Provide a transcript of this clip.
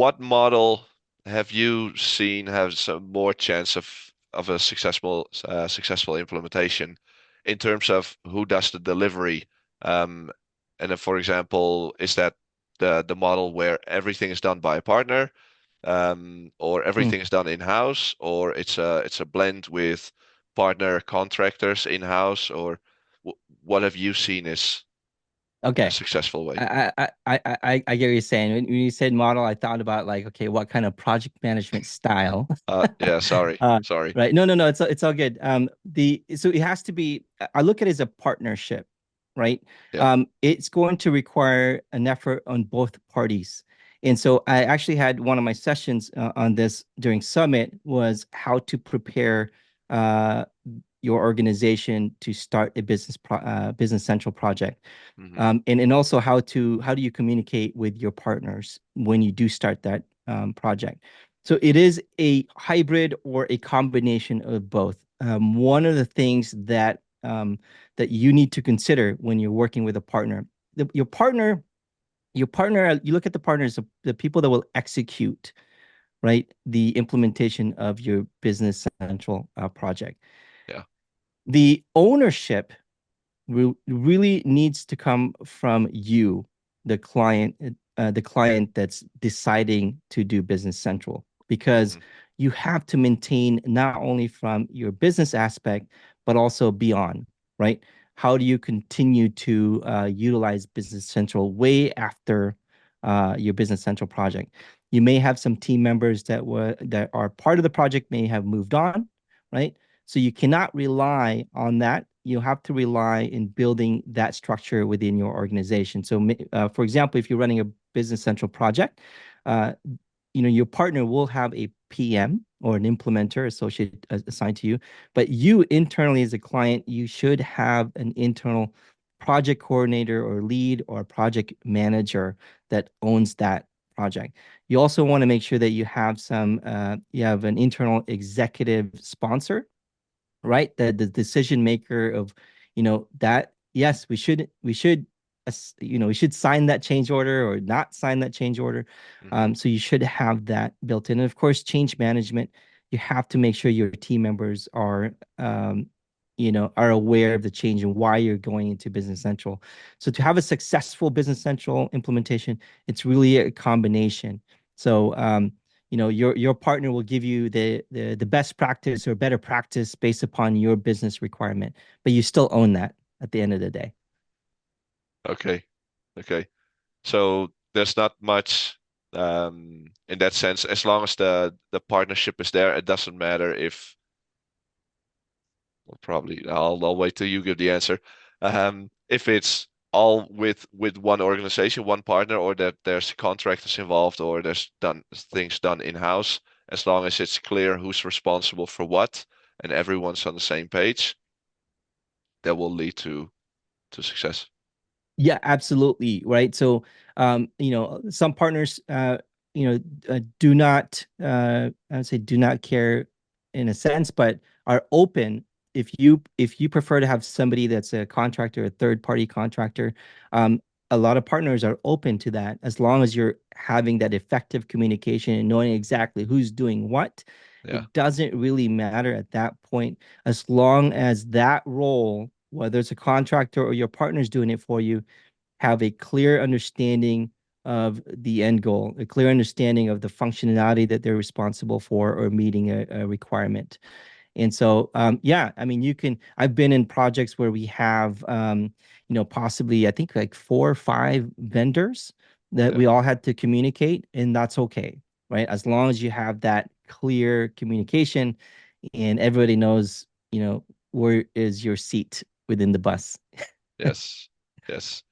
what model have you seen has a more chance of a successful implementation in terms of who does the delivery? Um, and then, for example, is that the model where everything is done by a partner, or Mm, everything is done in-house, or it's a blend with partner contractors in-house, or what have you seen is a okay. successful way? I get what you're saying. When you said model, I thought about like, okay, what kind of project management style? Yeah, sorry, Uh, sorry. right. No, it's all good. So it has to be, I look at it as a partnership, right? Yeah. It's going to require an effort on both parties. And so I actually had one of my sessions on this during Summit was how to prepare uh, your organization to start a business central project, Hmm. and also how do you communicate with your partners when you do start that project. So it is a hybrid or a combination of both. One of the things that you need to consider when you're working with a partner, your partner, you look at the partners, the people that will execute, right, the implementation of your business central project. Yeah. The ownership really needs to come from you, the client that's deciding to do Business Central, because Hmm. you have to maintain not only from your business aspect, but also beyond, right? How do you continue to utilize Business Central way after your Business Central project? You may have some team members that are part of the project may have moved on, right? So you cannot rely on that. You have to rely in building that structure within your organization. So, for example, if you're running a Business Central project, uh, your partner will have a PM or an implementer associated assigned to you, but you internally as a client, you should have an internal project coordinator or lead or project manager that owns that project. You also want to make sure that you have an internal executive sponsor, right? The decision maker of, that yes, we should sign that change order or not sign that change order. Hmm. So you should have that built in. And of course, change management, you have to make sure your team members are aware of the change and why you're going into Business Central. So to have a successful Business Central implementation, it's really a combination. So your partner will give you the best practice or better practice based upon your business requirement, but you still own that at the end of the day. Okay. Okay. So there's not much in that sense. As long as the partnership is there, it doesn't matter if well, probably I'll wait till you give the answer. If it's all with one organization, one partner, or that there's contractors involved, or there's done things done in-house, as long as it's clear who's responsible for what and everyone's on the same page, that will lead to success. Yeah, absolutely. Right. So, some partners, do not, I would say, do not care in a sense, but are open. If you prefer to have somebody that's a contractor, a third party contractor, a lot of partners are open to that as long as you're having that effective communication and knowing exactly who's doing what. Yeah. It doesn't really matter at that point, as long as that role, whether it's a contractor or your partner's doing it for you, have a clear understanding of the end goal, a clear understanding of the functionality that they're responsible for or meeting a requirement. And so, yeah, I mean, I've been in projects where we have, possibly, I think like 4 or 5 vendors that Yeah. we all had to communicate, and that's okay, right? As long as you have that clear communication and everybody knows, where is your seat within the bus. Yes. Yes.